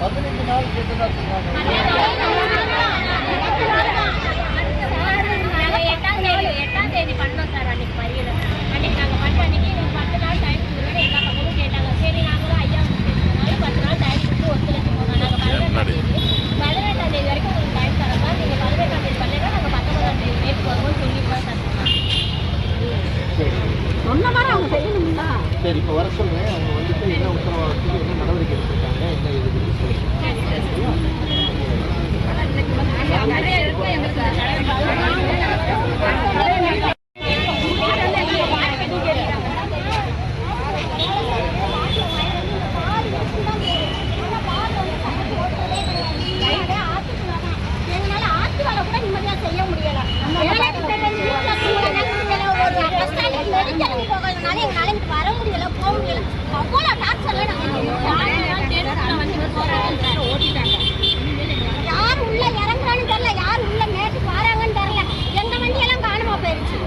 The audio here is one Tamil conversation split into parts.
15 நாள் கேட்டதா சொன்னாங்க. 8ஆம் தேதி பண்ணோம் சார். அன்னைக்கு மறியல அன்னைக்கு நாங்கள் பண்ண அன்னைக்கு 10 நாள் டைம் கொடுக்குறோன்னு எல்லா பக்கமும் கேட்டாங்க. சரி நாங்களும் ஐயா பேசுறதுனால 10 நாள் டைம் கொடுத்து ஒத்துழைச்சு போனோம். நாங்கள் 18ஆம் தேதி வரைக்கும் உங்களுக்கு டைம் தரோம். நீங்கள் 18ஆம் தேதி பண்ணலைன்னா நாங்கள் 19ஆம் தேதி நேற்று வருவோம்னு சொல்லி போய் சார் சொன்ன மாதிரி அவங்க செய்யணும்னா. சரி, இப்போ வர சொல்லுங்க. அவங்க வந்துட்டு என்ன உத்தரவாதத்துக்கு என்ன நடவடிக்கை எடுத்திருக்காங்க, என்ன இது செய்ய முடியல. எங்களால வர முடியல, போக முடியல. அவ்வளோ டாக்டர்ல யார் உள்ள இறங்குறான்னு தெரியல, யார் உள்ள மேட்டுக்கு வராங்கன்னு தெரியல. எங்க வண்டி எல்லாம் காணுமா போயிருச்சு.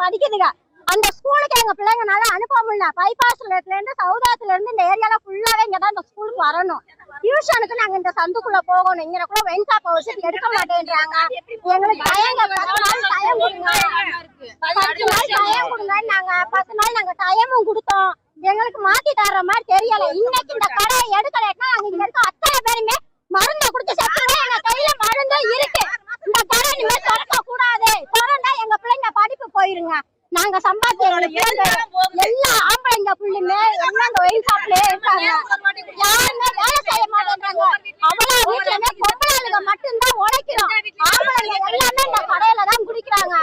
படிக்குதுங்க. அந்த ஸ்கூலுக்கு எங்க பிள்ளைங்கனால அனுப்ப முடியல. பைபாஸ்ல இருந்து சௌதாத்துல இருந்து இந்த ஏரியால ஃபுல்லாவே இங்கதான் இந்த ஸ்கூலுக்கு வரணும். டியூஷனுக்கு நாங்க இந்த சந்துக்குள்ள போகணும். இங்க கூட வெயின் ஷாப்பை வச்சு எடுக்க மாட்டேன்றாங்க. எங்களுக்கு டைம் 10 நாள் டைம் கொடுங்க, 10 நாள் டைம் கொடுங்க. நாங்க 10 நாள் நாங்க டைமும் கொடுத்தோம். எங்களுக்கு மாத்தி தர்ற மாதிரி தெரியல. இன்னைக்கு இந்த கடையை எடுக்கலைன்னா நாங்க இங்க இருக்க அத்தனை பேருமே மருந்தை கொடுத்து செத்துவே. எங்க கையில மருந்தும் இருக்கு. இந்த கடை இனிமே திறக்க கூடாது. திறந்தா எங்க பிள்ளைங்க படிப்பு போயிருங்க. நாங்க சம்பாதிச்ச எல்லா ஆம்பளைங்க புள்ளுமே எல்லாம் அந்த வெயில் ஷாப்லயே இருக்காங்க. யாருமே வேலை செய்ய மாட்டேன்றாங்க. அவ்வளவு வீட்டுலமே பொம்பளைங்க மட்டும்தான் உழைக்கிறோம். ஆம்பளைங்க எல்லாமே இந்த கடையில தான் குடிக்கிறாங்க.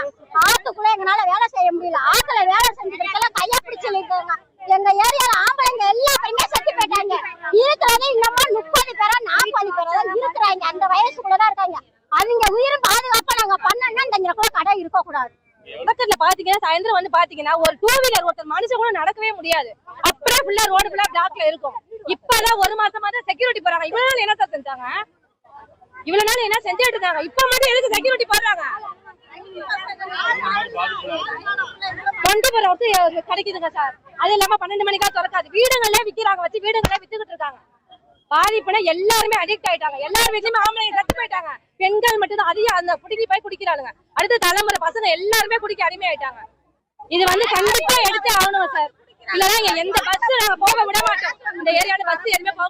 ஆத்துக்குள்ள எங்களால வேலை செய்ய முடியல. ஆத்துல வேலை செஞ்சுக்கிறதுல கைய பிடிச்சு நிற்கிறாங்க. எங்க ஏரியால ஆம்பளைங்க எல்லா பேருமே செத்து போயிட்டாங்க. இருக்கிறதே இன்னமும் 30 பேரா 40 பேரா இருக்கிறாங்க. அந்த வயசுக்குள்ளதான் இருக்காங்க. அவங்க உயிரும் பாதுகாப்பா நாங்க பண்ணோம்னா இந்த கடை இருக்க கூடாது. விபத்துல பாத்தீங்கன்னா சாயந்தரம் வந்து பாத்தீங்கன்னா ஒரு 2 வீலர் ஒருத்தர் மனுஷன் கூட நடக்கவே முடியாது. அப்படியே ஃபுல்லா ரோடு ஃபுல்லா பிளாக்ல இருக்கும். இப்பதான் 1 மாசமா தான் செக்யூரிட்டி போறாங்க. இவ்வளவு நாள் என்ன செஞ்சாங்க? இவ்வளவு நாள் என்ன செஞ்சுட்டு இருந்தாங்க? இப்ப மட்டும் எதுக்கு செக்யூரிட்டி போடுறாங்க? 24 hours கிடைக்குதுங்க சார். அது இல்லாம 12 மணிக்கா திறக்காது. வீடுகளே விக்கிறாங்க, வச்சு வீடுகளே வித்துக்கிட்டு இருக்காங்க. பாதிப்புனா எல்லாருமே அடிக்ட் ஆயிட்டாங்க. எல்லார் வீட்லயுமே ஆம்பளைங்க செத்து போயிட்டாங்க. பெண்கள் மட்டும் தான் அதிகம் அந்த புடிங்கி போய் குடிக்கிறாங்க. அடுத்த தலைமுறை பசங்க எல்லாருமே குடிக்க அடிமை ஆயிட்டாங்க. இது வந்து கண்டிப்பா எடுத்து ஆகணும் சார். இல்லன்னா எந்த பஸ் நாங்க போக விட மாட்டோம். இந்த ஏரியால பஸ் எதுவுமே போக